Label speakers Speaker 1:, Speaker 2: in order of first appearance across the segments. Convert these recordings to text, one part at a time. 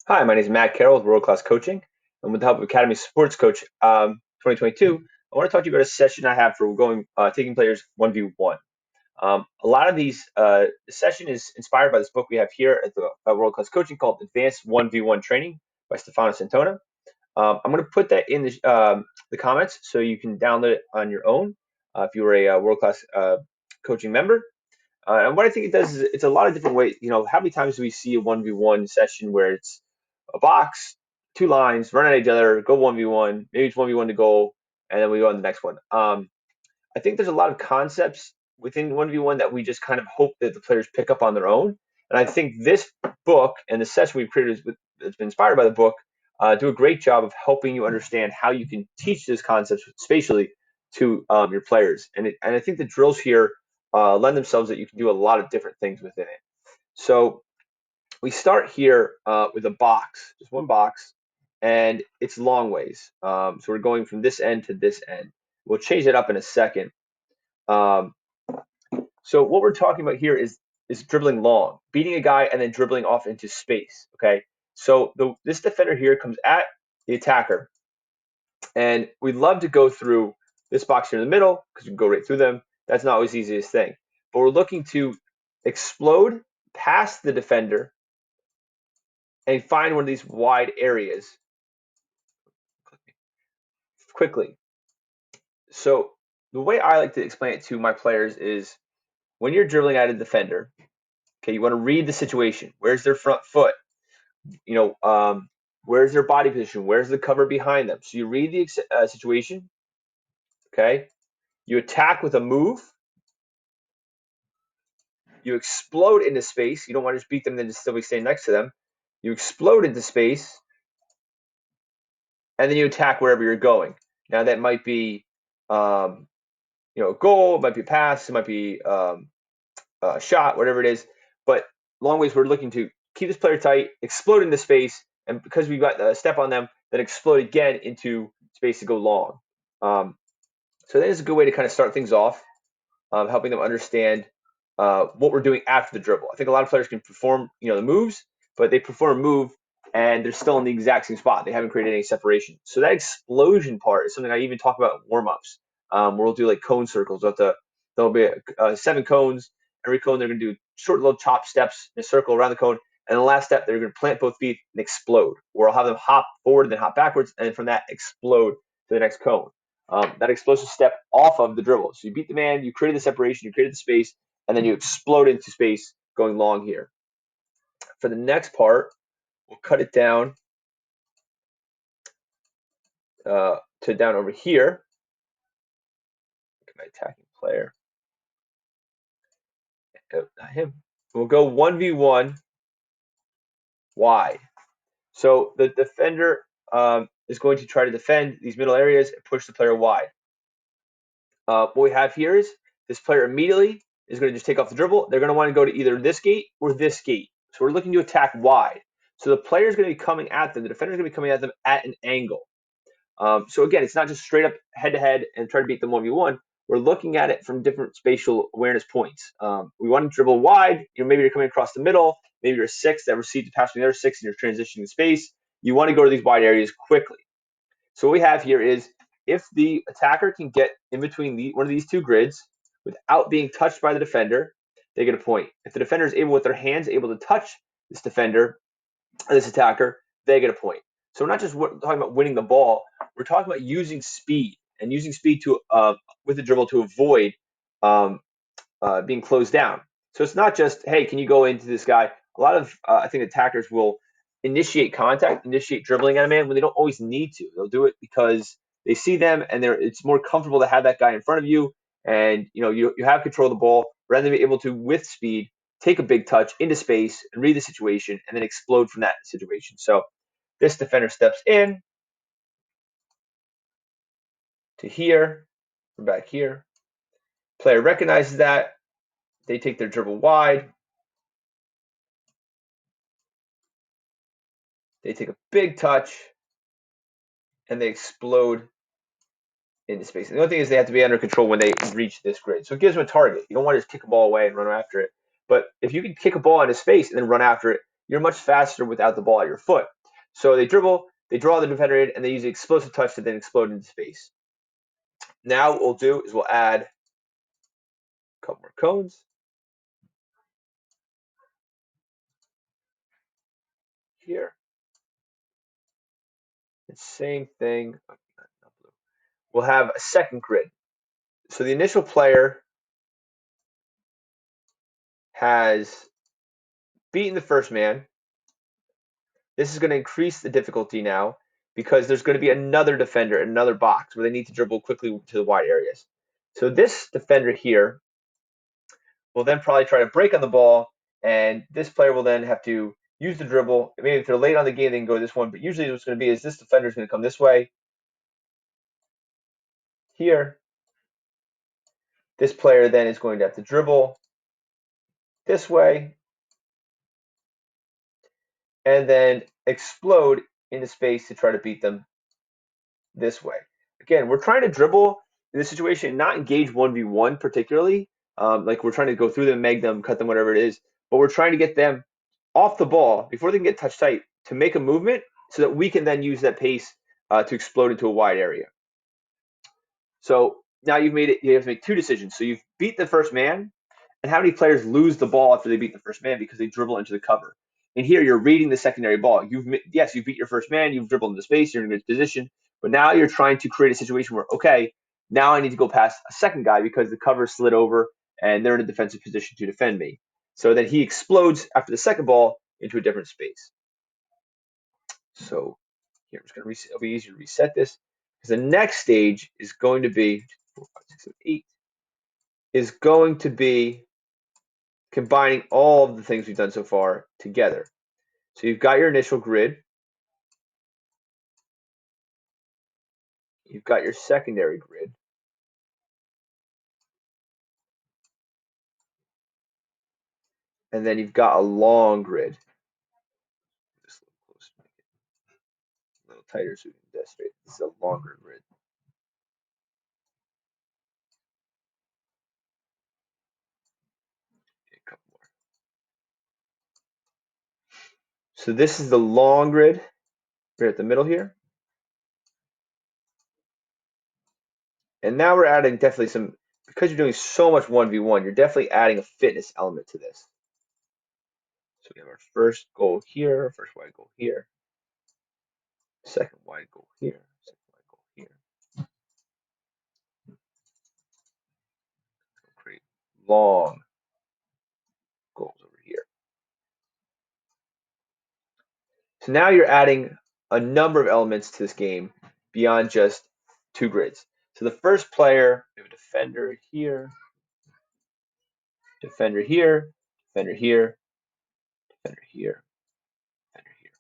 Speaker 1: Hi, my name is Matt Carroll with World Class Coaching. And with the help of Academy Sports Coach 2022, I want to talk to you about a session I have for taking players 1v1. A lot of the session is inspired by this book we have here at the World Class Coaching called Advanced 1v1 Training by Stefano Santona. I'm going to put that in the comments so you can download it on your own if you were a World Class Coaching member. And what I think it does is it's a lot of different ways. How many times do we see a 1v1 session where it's a box, two lines, run at each other, go 1v1, maybe it's 1v1 to goal, and then we go on the next one. I think there's a lot of concepts within 1v1 that we just kind of hope that the players pick up on their own. And I think this book and the session we've created that's been inspired by the book do a great job of helping you understand how you can teach these concepts spatially to your players. And I think the drills here lend themselves that you can do a lot of different things within it. So we start here with a box, just one box, and it's long ways. So we're going from this end to this end. We'll change it up in a second. Um, so what we're talking about here is dribbling long, beating a guy and then dribbling off into space. Okay. So this defender here comes at the attacker, and we'd love to go through this box here in the middle because we can go right through them. That's not always the easiest thing, but we're looking to explode past the defender and find one of these wide areas quickly. So the way I like to explain it to my players is when you're dribbling at a defender, okay, you want to read the situation. Where's their front foot? Where's their body position? Where's the cover behind them? So you read the situation, okay? You attack with a move. You explode into space. You don't want to just beat them, then just still be staying next to them. You explode into space, and then you attack wherever you're going. Now that might be, a goal. It might be a pass. It might be shot, whatever it is. But long ways, we're looking to keep this player tight, explode into space, and because we've got a step on them, then explode again into space to go long. So that is a good way to kind of start things off, helping them understand what we're doing after the dribble. I think a lot of players can perform, the moves, but they perform a move and they're still in the exact same spot. They haven't created any separation. So that explosion part is something I even talk about in warm-ups, where we'll do like cone circles. There'll be 7 cones. Every cone they're going to do short little chop steps in a circle around the cone. And the last step, they're going to plant both feet and explode. Or I'll have them hop forward and then hop backwards, and from that explode to the next cone. That explosive step off of the dribble. So you beat the man, you created the separation, you created the space, and then you explode into space going long here. For the next part, we'll cut it down to down over here. Look at my attacking player. Oh, not him. We'll go 1v1 wide. So the defender is going to try to defend these middle areas and push the player wide. What we have here is this player immediately is going to just take off the dribble. They're going to want to go to either this gate or this gate. So we're looking to attack wide. So the player is going to be coming at them. The defender is going to be coming at them at an angle. So again, it's not just straight up head-to-head and try to beat them 1v1. We're looking at it from different spatial awareness points. We want to dribble wide. Maybe you're coming across the middle. Maybe you're a 6 that receives the pass from the other 6 and you're transitioning space. You want to go to these wide areas quickly. So what we have here is if the attacker can get in between one of these two grids without being touched by the defender, they get a point. If the defender is able with their hands able to touch this defender or this attacker, they get a point. So we're not just talking about winning the ball. We're talking about using speed and using speed to with the dribble to avoid being closed down. So it's not just, hey, can you go into this guy? A lot of I think attackers will initiate contact, initiate dribbling at a man when they don't always need to. They'll do it because they see them and it's more comfortable to have that guy in front of you, and you have control of the ball rather than be able to with speed take a big touch into space and read the situation and then explode from that situation. So this defender steps in to here, from back here. Player recognizes that. They take their dribble wide. They take a big touch and they explode into space. And the only thing is they have to be under control when they reach this grid. So it gives them a target. You don't want to just kick a ball away and run after it. But if you can kick a ball into space and then run after it, you're much faster without the ball at your foot. So they dribble, they draw the defender in, and they use the explosive touch to then explode into space. Now what we'll do is we'll add a couple more cones here. The same thing. We'll have a second grid. So the initial player has beaten the first man. This is going to increase the difficulty now because there's going to be another defender in another box where they need to dribble quickly to the wide areas. So this defender here will then probably try to break on the ball, and this player will then have to use the dribble. Maybe if they're late on the game, they can go this one, but usually what's going to be is this defender is going to come this way. Here, this player then is going to have to dribble this way and then explode into space to try to beat them this way. Again, we're trying to dribble in this situation, not engage 1v1 particularly. Like we're trying to go through them, meg them, cut them, whatever it is. But we're trying to get them off the ball before they can get touch tight to make a movement so that we can then use that pace to explode into a wide area. So now you've made it, you have to make two decisions. So you've beat the first man, and how many players lose the ball after they beat the first man because they dribble into the cover. And here you're reading the secondary ball. You beat your first man, you've dribbled into space, you're in a good position, but now you're trying to create a situation where, okay, now I need to go past a second guy because the cover slid over and they're in a defensive position to defend me. So then he explodes after the second ball into a different space. So here I'm just going to reset. It'll be easier to reset this because the next stage is going to be 4, 5, 6, 7, 8 is going to be combining all of the things we've done so far together. So you've got your initial grid, you've got your secondary grid, and then you've got a long grid. Just a little tighter so we can demonstrate. This is a longer grid. A couple more. So this is the long grid. We're at the middle here. And now we're adding definitely some, because you're doing so much 1v1, you're definitely adding a fitness element to this. So we have our first goal here, first wide goal here, second wide goal here, second wide goal here. We'll create long goals over here. So now you're adding a number of elements to this game beyond just two grids. So the first player, we have a defender here, defender here, defender here, defender here, defender here.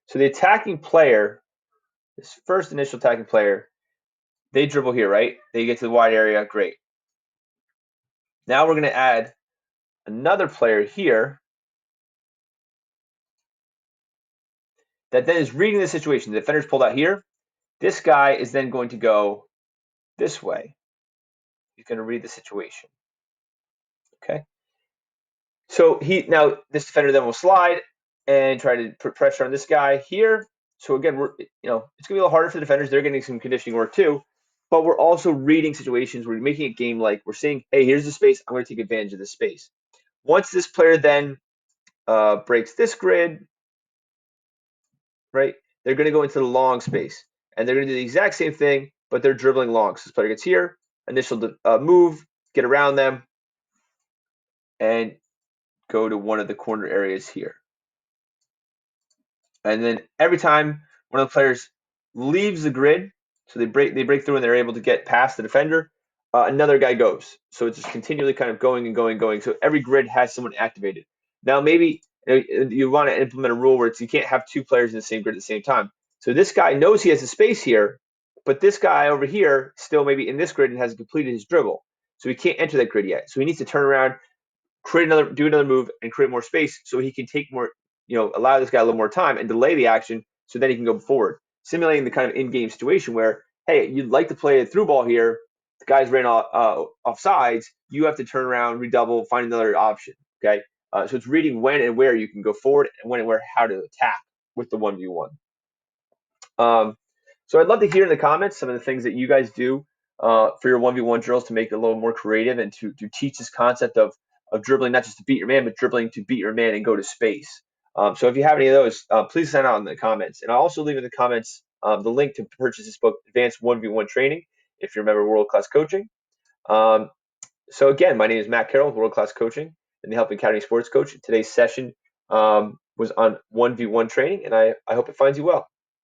Speaker 1: So the attacking player, this first initial attacking player, they dribble here, right? They get to the wide area, great. Now we're going to add another player here that then is reading the situation. The defender's pulled out here. This guy is then going to go this way. He's going to read the situation. Okay. So now this defender then will slide and try to put pressure on this guy here. So again, it's gonna be a little harder for the defenders. They're getting some conditioning work too, but we're also reading situations. We're making a game like we're saying, hey, here's the space. I'm going to take advantage of this space. Once this player then breaks this grid, right? They're going to go into the long space, and they're going to do the exact same thing, but they're dribbling long. So this player gets here, initial move, get around them, and go to one of the corner areas here. And then every time one of the players leaves the grid, so they break through and they're able to get past the defender, another guy goes. So it's just continually kind of going and going and going. So every grid has someone activated. Now maybe you want to implement a rule where you can't have two players in the same grid at the same time. So this guy knows he has a space here, but this guy over here still maybe in this grid and hasn't completed his dribble. So he can't enter that grid yet. So he needs to turn around, do another move and create more space so he can take more, allow this guy a little more time and delay the action so then he can go forward, simulating the kind of in-game situation where, hey, you'd like to play a through ball here, the guys ran off sides, you have to turn around, redouble, find another option. Okay, so it's reading when and where you can go forward and when and where how to attack. with the 1v1. Um, so I'd love to hear in the comments some of the things that you guys do for your 1v1 drills to make it a little more creative and to teach this concept of dribbling, not just to beat your man, but dribbling to beat your man and go to space. So if you have any of those, please send out in the comments. And I'll also leave in the comments the link to purchase this book, Advanced 1v1 Training, if you're a member of World Class Coaching. So again, my name is Matt Carroll with World Class Coaching and the Helping Academy Sports Coach. Today's session was on 1v1 training, and I hope it finds you well.